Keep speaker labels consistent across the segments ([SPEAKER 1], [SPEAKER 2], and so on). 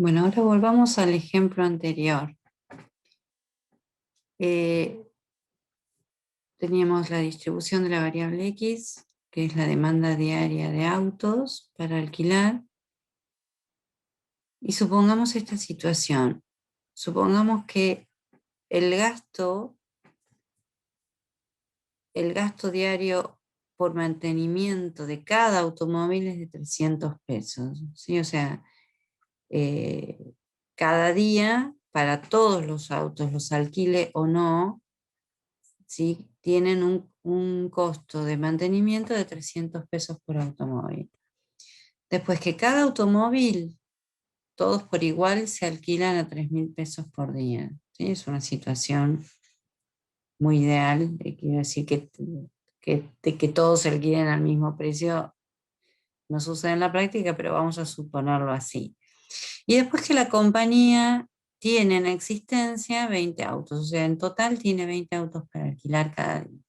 [SPEAKER 1] Bueno, ahora volvamos al ejemplo anterior. Teníamos la distribución de la variable X, que es la demanda diaria de autos para alquilar. Y supongamos esta situación. Supongamos que el gasto diario por mantenimiento de cada automóvil es de 300 pesos. ¿Sí? O sea, cada día, para todos los autos, los alquile o no, ¿sí? Tienen un costo de mantenimiento de 300 pesos por automóvil. Después que cada automóvil, todos por igual, se alquilan a 3.000 pesos por día. ¿Sí? Es una situación muy ideal. Quiero decir que todos se alquilen al mismo precio. No sucede en la práctica, pero vamos a suponerlo así. Y después que la compañía tiene en existencia 20 autos, o sea, en total tiene 20 autos para alquilar cada día.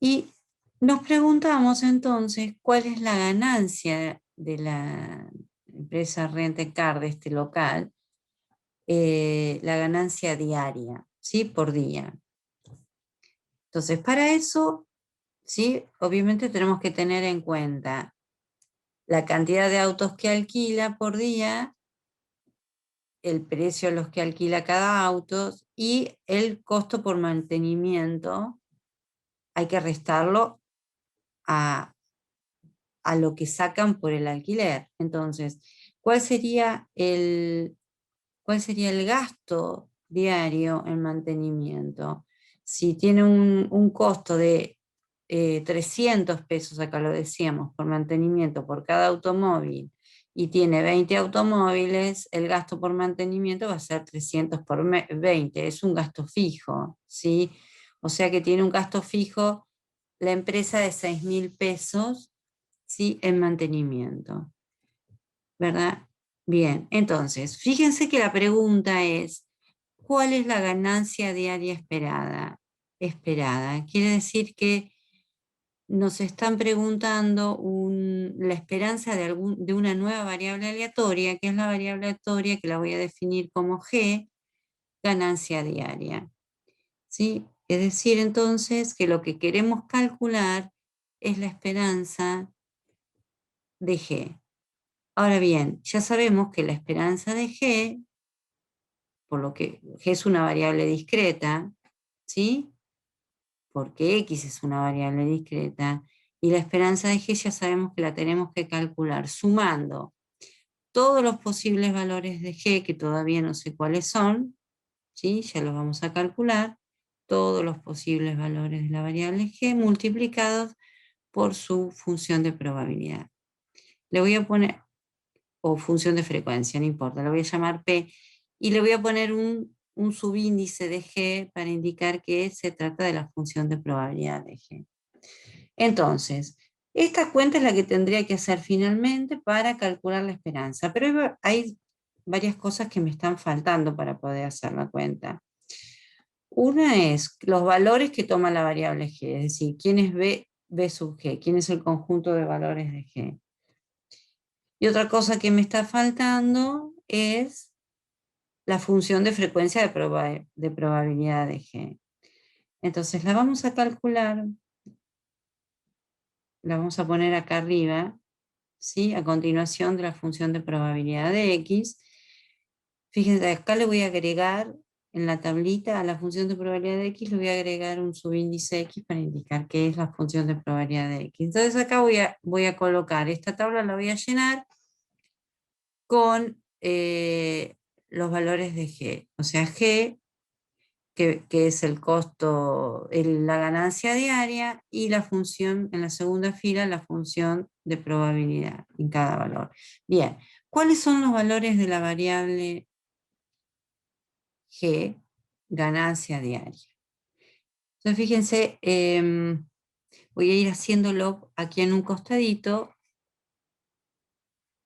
[SPEAKER 1] Y nos preguntamos entonces cuál es la ganancia de la empresa Rent-A-Car de este local, la ganancia diaria, ¿sí? Por día. Entonces, para eso, ¿sí? Obviamente tenemos que tener en cuenta la cantidad de autos que alquila por día, el precio a los que alquila cada auto y el costo por mantenimiento. Hay que restarlo a lo que sacan por el alquiler. Entonces, ¿cuál sería el gasto diario en mantenimiento? Si tiene un costo de 300 pesos, acá lo decíamos, por mantenimiento por cada automóvil, y tiene 20 automóviles, el gasto por mantenimiento va a ser 300 por 20, es un gasto fijo, ¿sí? O sea que tiene un gasto fijo la empresa de 6.000 pesos, ¿sí? En mantenimiento, ¿verdad? Bien, entonces, fíjense que la pregunta es, ¿cuál es la ganancia diaria esperada? Esperada, quiere decir que nos están preguntando la esperanza de una nueva variable aleatoria, que es la variable aleatoria que la voy a definir como G, ganancia diaria. ¿Sí? Es decir, entonces, que lo que queremos calcular es la esperanza de G. Ahora bien, ya sabemos que la esperanza de G, por lo que G es una variable discreta, ¿sí? Porque X es una variable discreta, y la esperanza de G ya sabemos que la tenemos que calcular sumando todos los posibles valores de G, que todavía no sé cuáles son, ¿sí? Ya los vamos a calcular, todos los posibles valores de la variable G multiplicados por su función de probabilidad. Le voy a poner, o función de frecuencia, no importa, lo voy a llamar P, y le voy a poner un subíndice de G para indicar que se trata de la función de probabilidad de G. Entonces, esta cuenta es la que tendría que hacer finalmente para calcular la esperanza, pero hay varias cosas que me están faltando para poder hacer la cuenta. Una es los valores que toma la variable G, es decir, quién es B sub G, quién es el conjunto de valores de G. Y otra cosa que me está faltando es la función de frecuencia de probabilidad de G. Entonces la vamos a calcular, la vamos a poner acá arriba, ¿sí? A continuación de la función de probabilidad de X. Fíjense, acá le voy a agregar en la tablita a la función de probabilidad de X, le voy a agregar un subíndice X para indicar qué es la función de probabilidad de X. Entonces acá voy a colocar, esta tabla la voy a llenar con los valores de G. O sea, G, que es el costo, la ganancia diaria, y la función, en la segunda fila, la función de probabilidad en cada valor. Bien, ¿cuáles son los valores de la variable G, ganancia diaria? Entonces, fíjense, voy a ir haciéndolo aquí en un costadito,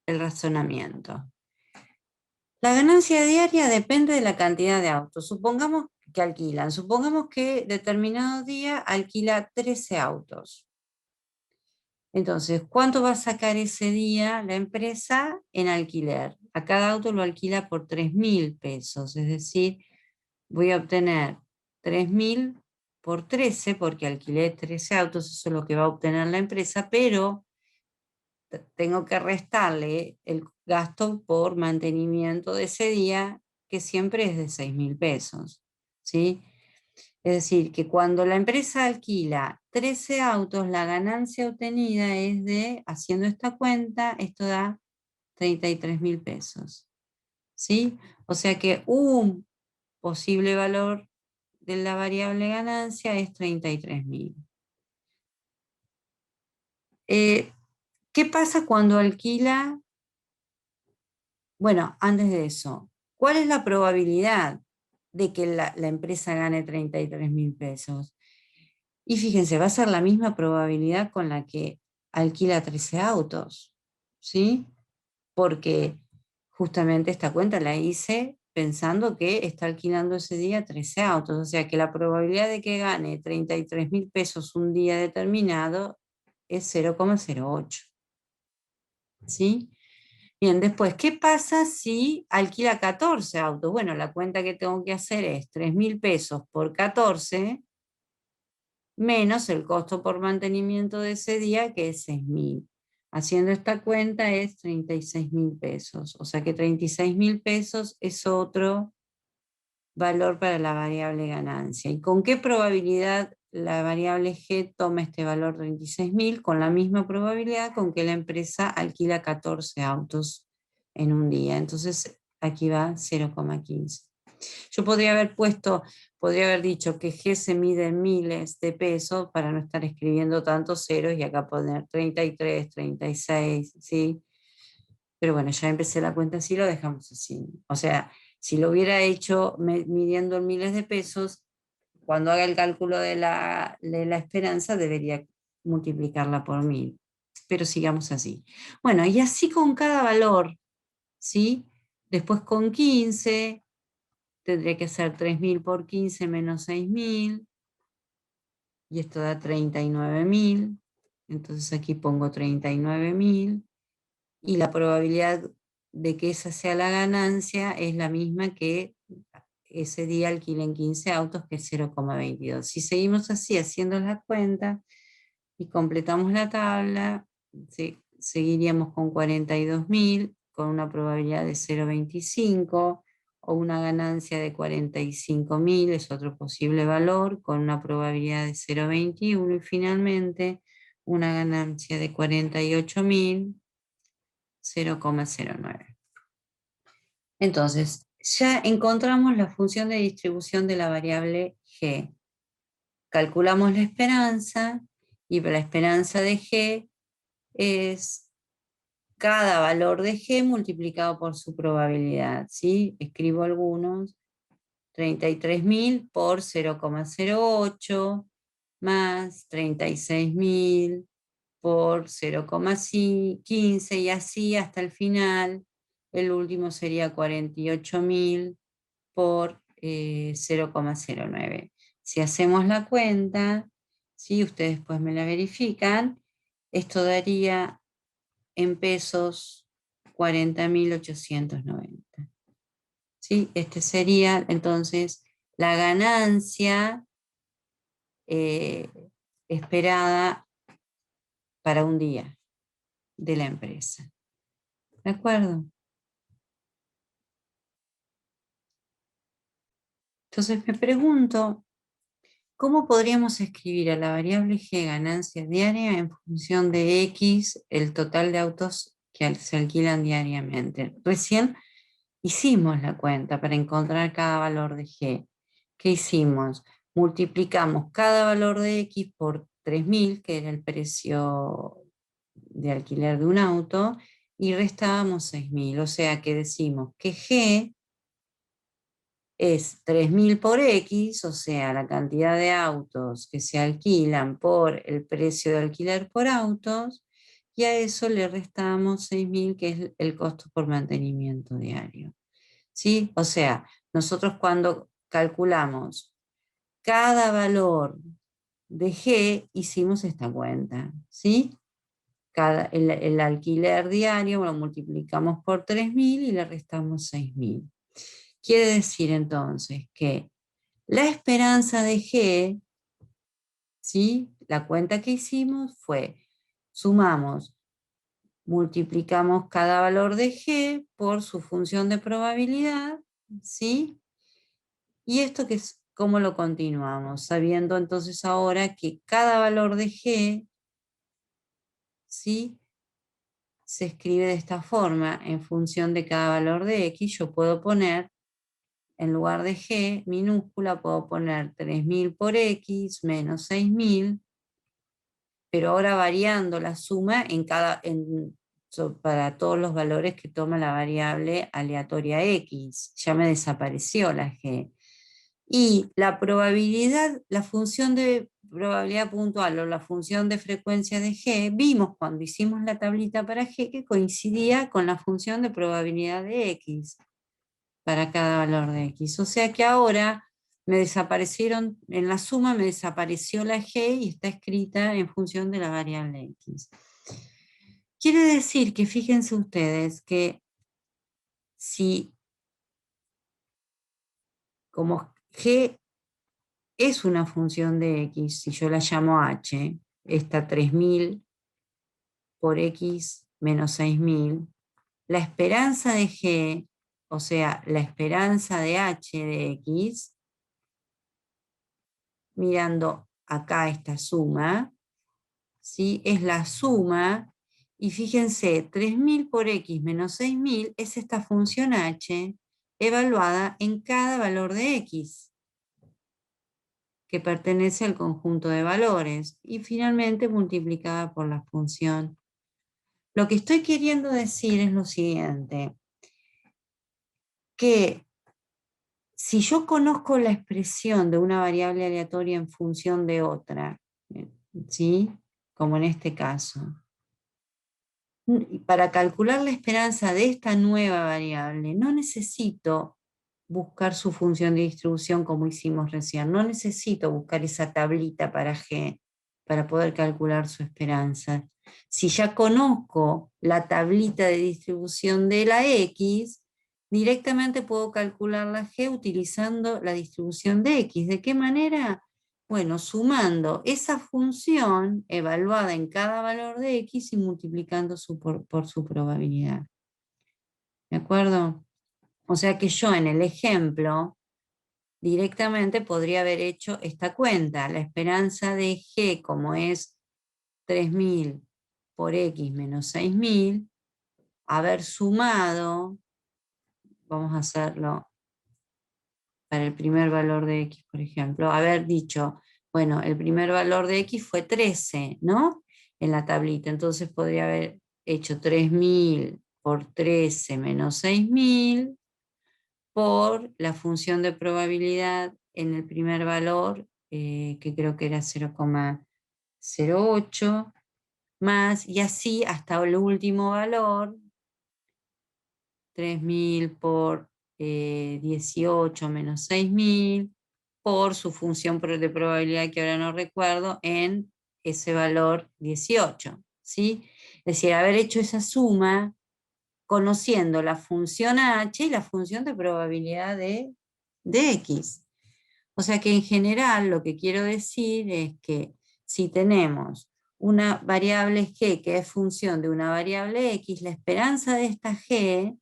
[SPEAKER 1] el razonamiento. La ganancia diaria depende de la cantidad de autos. Supongamos que alquilan. Supongamos que determinado día alquila 13 autos. Entonces, ¿cuánto va a sacar ese día la empresa en alquiler? A cada auto lo alquila por 3.000 pesos, es decir, voy a obtener 3.000 por 13, porque alquilé 13 autos, eso es lo que va a obtener la empresa, pero tengo que restarle el gasto por mantenimiento de ese día, que siempre es de 6.000 pesos, ¿sí? Es decir, que cuando la empresa alquila 13 autos, la ganancia obtenida es de, haciendo esta cuenta, esto da 33.000 pesos, ¿sí? O sea que un posible valor de la variable ganancia es 33.000. ¿Qué pasa cuando alquila? Bueno, antes de eso, ¿cuál es la probabilidad de que la empresa gane 33.000 pesos? Y fíjense, va a ser la misma probabilidad con la que alquila 13 autos, ¿sí? Porque justamente esta cuenta la hice pensando que está alquilando ese día 13 autos, o sea que la probabilidad de que gane 33.000 pesos un día determinado es 0,08, ¿sí? Bien, después, ¿qué pasa si alquila 14 autos? Bueno, la cuenta que tengo que hacer es 3.000 pesos por 14 menos el costo por mantenimiento de ese día, que es 6.000. Haciendo esta cuenta es 36.000 pesos. O sea que 36.000 pesos es otro valor para la variable ganancia. ¿Y con qué probabilidad la variable G toma este valor 36.000? Con la misma probabilidad con que la empresa alquila 14 autos en un día. Entonces aquí va 0,15. Yo podría haber dicho que G se mide en miles de pesos para no estar escribiendo tantos ceros y acá poner 33, 36, ¿sí? Pero bueno, ya empecé la cuenta así, lo dejamos así. O sea, si lo hubiera hecho midiendo en miles de pesos, cuando haga el cálculo de la esperanza debería multiplicarla por 1.000. Pero sigamos así. Bueno, y así con cada valor, ¿sí? Después con 15 tendría que ser 3.000 por 15 menos 6.000, y esto da 39.000. Entonces aquí pongo 39.000, y la probabilidad de que esa sea la ganancia es la misma que ese día alquilen 15 autos, que es 0,22. Si seguimos así haciendo la cuenta y completamos la tabla, seguiríamos con 42.000, con una probabilidad de 0,25, o una ganancia de 45.000, es otro posible valor, con una probabilidad de 0,21, y finalmente una ganancia de 48.000, 0,09. Entonces, ya encontramos la función de distribución de la variable G. Calculamos la esperanza, y la esperanza de G es cada valor de G multiplicado por su probabilidad, ¿sí? Escribo algunos: 33.000 por 0,08 más 36.000 por 0,15, y así hasta el final. El último sería 48.000 por 0,09. Si hacemos la cuenta, si ustedes pues me la verifican, esto daría en pesos 40.890. ¿Sí? Este sería entonces la ganancia eh, esperada para un día de la empresa. ¿De acuerdo? Entonces me pregunto, ¿cómo podríamos escribir a la variable G ganancia diaria en función de X, el total de autos que se alquilan diariamente? Recién hicimos la cuenta para encontrar cada valor de G. ¿Qué hicimos? Multiplicamos cada valor de X por 3.000, que era el precio de alquiler de un auto, y restábamos 6.000. O sea que decimos que G es 3.000 por X, o sea, la cantidad de autos que se alquilan por el precio de alquiler por autos, y a eso le restamos 6.000, que es el costo por mantenimiento diario. ¿Sí? O sea, nosotros cuando calculamos cada valor de G, hicimos esta cuenta, ¿sí? el alquiler diario lo multiplicamos por 3.000 y le restamos 6.000. Quiere decir entonces que la esperanza de G, ¿sí? La cuenta que hicimos fue, sumamos, multiplicamos cada valor de G por su función de probabilidad, ¿sí? Y esto que es, ¿cómo lo continuamos? Sabiendo entonces ahora que cada valor de G, ¿sí? Se escribe de esta forma, en función de cada valor de X, yo puedo poner, en lugar de G minúscula, puedo poner 3.000 por X menos 6.000, pero ahora variando la suma para todos los valores que toma la variable aleatoria X. Ya me desapareció la G. Y la probabilidad, la función de probabilidad puntual o la función de frecuencia de G, vimos cuando hicimos la tablita para G que coincidía con la función de probabilidad de X para cada valor de X. O sea que ahora me desaparecieron, en la suma me desapareció la G y está escrita en función de la variable X. Quiere decir que fíjense ustedes que si como G es una función de X, si yo la llamo H, esta 3.000 por X menos 6.000, la esperanza de G, o sea, la esperanza de H de X, mirando acá esta suma, ¿sí? Es la suma, y fíjense, 3.000 por X menos 6.000 es esta función H evaluada en cada valor de X, que pertenece al conjunto de valores, y finalmente multiplicada por la función. Lo que estoy queriendo decir es lo siguiente, que si yo conozco la expresión de una variable aleatoria en función de otra, ¿sí? Como en este caso, para calcular la esperanza de esta nueva variable, no necesito buscar su función de distribución como hicimos recién, no necesito buscar esa tablita para G para poder calcular su esperanza. Si ya conozco la tablita de distribución de la X, directamente puedo calcular la G utilizando la distribución de X. ¿De qué manera? Bueno, sumando esa función evaluada en cada valor de X y multiplicando por su probabilidad. ¿De acuerdo? O sea que yo en el ejemplo directamente podría haber hecho esta cuenta. La esperanza de G, como es 3.000 por X menos 6.000, haber sumado, vamos a hacerlo para el primer valor de X, por ejemplo, haber dicho, bueno, el primer valor de X fue 13, ¿no? En la tablita, entonces podría haber hecho 3.000 por 13 menos 6.000 por la función de probabilidad en el primer valor, que creo que era 0,08, más, y así hasta el último valor, 3.000 por 18 menos 6.000, por su función de probabilidad que ahora no recuerdo, en ese valor 18, ¿sí? Es decir, haber hecho esa suma conociendo la función h y la función de probabilidad de x. O sea que en general lo que quiero decir es que si tenemos una variable g que es función de una variable x, la esperanza de esta g,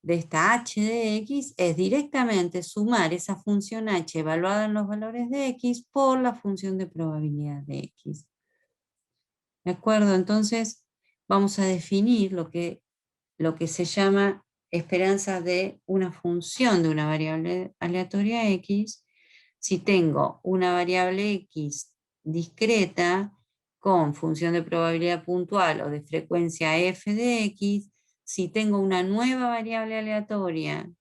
[SPEAKER 1] de esta h de x, es directamente sumar esa función h evaluada en los valores de x por la función de probabilidad de x. ¿De acuerdo? Entonces vamos a definir lo que se llama esperanza de una función de una variable aleatoria x, si tengo una variable x discreta con función de probabilidad puntual o de frecuencia f de x, si tengo una nueva variable aleatoria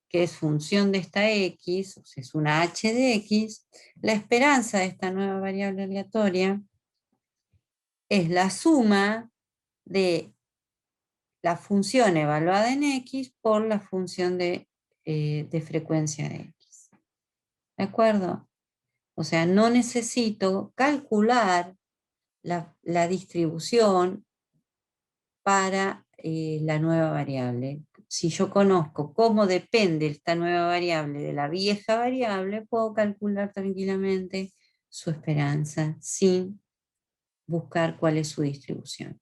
[SPEAKER 1] que es función de esta x, o sea, es una h de x, la esperanza de esta nueva variable aleatoria es la suma de la función evaluada en x por la función de frecuencia de x. ¿De acuerdo? O sea, no necesito calcular la distribución para la nueva variable. Si yo conozco cómo depende esta nueva variable de la vieja variable, puedo calcular tranquilamente su esperanza sin buscar cuál es su distribución.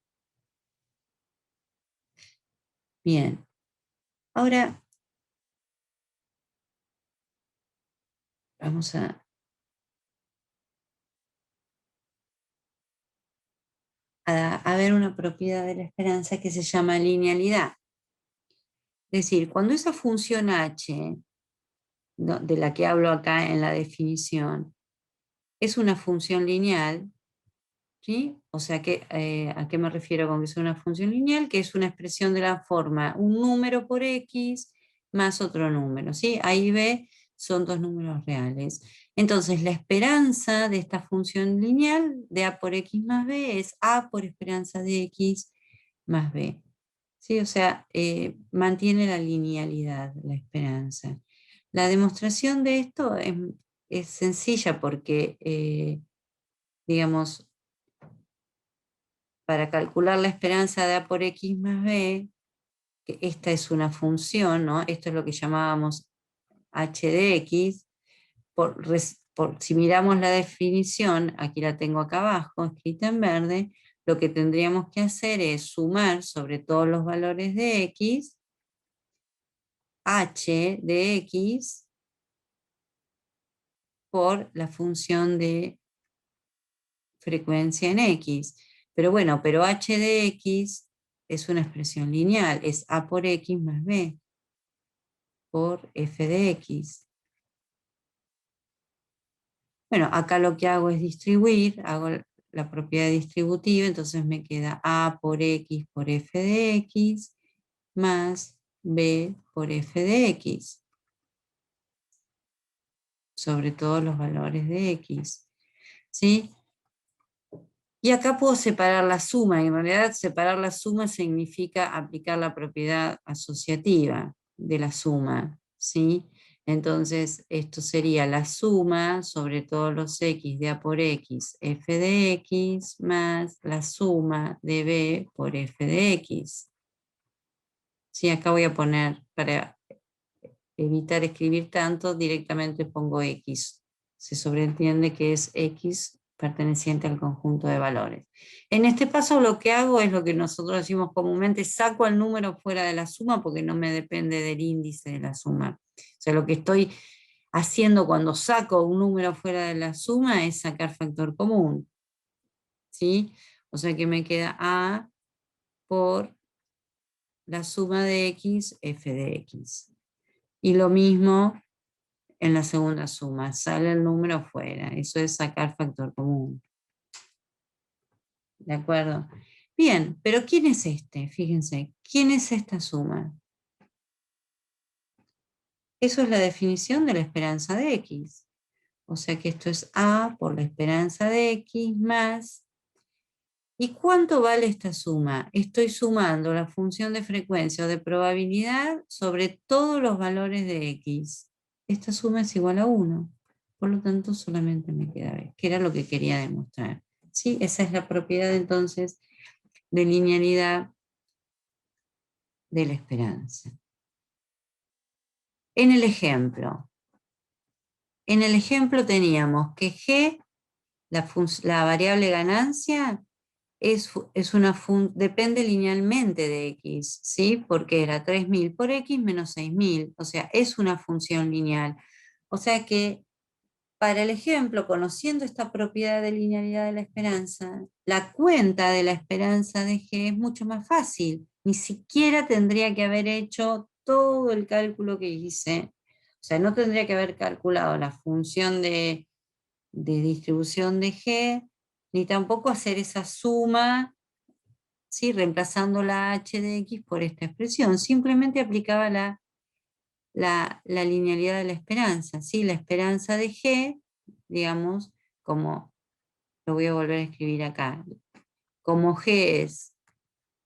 [SPEAKER 1] Bien, ahora vamos a ver una propiedad de la esperanza que se llama linealidad. Es decir, cuando esa función h, de la que hablo acá en la definición, es una función lineal, ¿sí? O sea, ¿a qué me refiero con que es una función lineal? Que es una expresión de la forma un número por x más otro número, ¿sí? A y b son dos números reales. Entonces, la esperanza de esta función lineal de a por x más b es a por esperanza de x más b. ¿Sí? O sea, mantiene la linealidad, la esperanza. La demostración de esto es sencilla porque, digamos, para calcular la esperanza de a por x más b, que esta es una función, ¿no? Esto es lo que llamábamos h de x. Si miramos la definición, aquí la tengo acá abajo, escrita en verde, lo que tendríamos que hacer es sumar sobre todos los valores de x, h de x, por la función de frecuencia en x. Pero bueno, pero h de x es una expresión lineal, es a por x más b por f de x. Bueno, acá lo que hago es distribuir, hago la propiedad distributiva, entonces me queda a por x por f de x más b por f de x sobre todos los valores de x. ¿Sí? Y acá puedo separar la suma, y en realidad separar la suma significa aplicar la propiedad asociativa de la suma, ¿sí? Entonces, esto sería la suma sobre todos los x de a por x, f de x, más la suma de b por f de x. Sí, acá voy a poner, para evitar escribir tanto, directamente pongo x. Se sobreentiende que es x perteneciente al conjunto de valores. En este paso lo que hago es lo que nosotros decimos comúnmente, saco el número fuera de la suma porque no me depende del índice de la suma. O sea, lo que estoy haciendo cuando saco un número fuera de la suma es sacar factor común. ¿Sí? O sea que me queda a por la suma de x, f de x. Y lo mismo en la segunda suma, sale el número fuera. Eso es sacar factor común. ¿De acuerdo? Bien, pero ¿quién es este? Fíjense, ¿quién es esta suma? Eso es la definición de la esperanza de x. O sea que esto es a por la esperanza de x más. ¿Y cuánto vale esta suma? Estoy sumando la función de frecuencia o de probabilidad sobre todos los valores de x. Esta suma es igual a 1. Por lo tanto, solamente me queda b, que era lo que quería demostrar. ¿Sí? Esa es la propiedad entonces de linealidad de la esperanza. En el ejemplo teníamos que g, la variable ganancia, depende linealmente de x, ¿sí? Porque era 3000 por x menos 6000, o sea, es una función lineal. O sea que para el ejemplo, conociendo esta propiedad de linealidad de la esperanza, la cuenta de la esperanza de g es mucho más fácil. Ni siquiera tendría que haber hecho todo el cálculo que hice. O sea, no tendría que haber calculado la función de distribución de g, ni tampoco hacer esa suma, ¿sí? Reemplazando la h de x por esta expresión. Simplemente aplicaba la linealidad de la esperanza, ¿sí? La esperanza de g, digamos, como lo voy a volver a escribir acá, como g es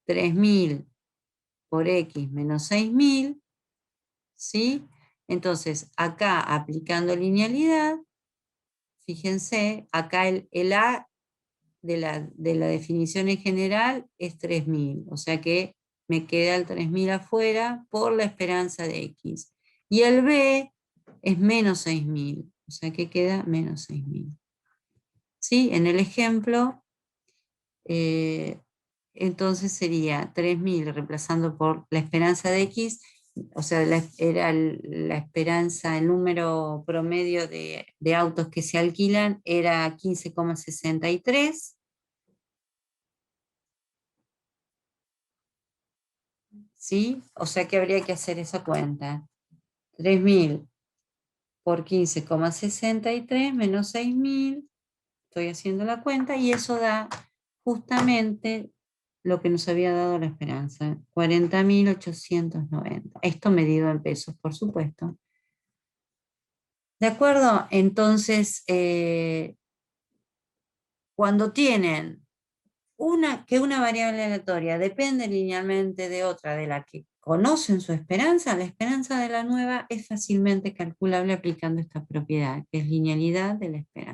[SPEAKER 1] 3000 por x menos 6000, ¿sí? Entonces, acá aplicando linealidad, fíjense, acá el a de la definición en general es 3.000, o sea que me queda el 3.000 afuera por la esperanza de X. Y el B es menos 6.000, o sea que queda menos 6.000. ¿Sí? En el ejemplo, eh, entonces sería 3.000 reemplazando por la esperanza de X, o sea, era la esperanza, el número promedio de autos que se alquilan era 15,63. ¿Sí? O sea que habría que hacer esa cuenta. 3.000 por 15,63 menos 6.000, estoy haciendo la cuenta, y eso da justamente lo que nos había dado la esperanza, 40.890. Esto medido en pesos, por supuesto. ¿De acuerdo? Entonces, cuando tienen que una variable aleatoria depende linealmente de otra de la que conocen su esperanza, la esperanza de la nueva es fácilmente calculable aplicando esta propiedad, que es linealidad de la esperanza.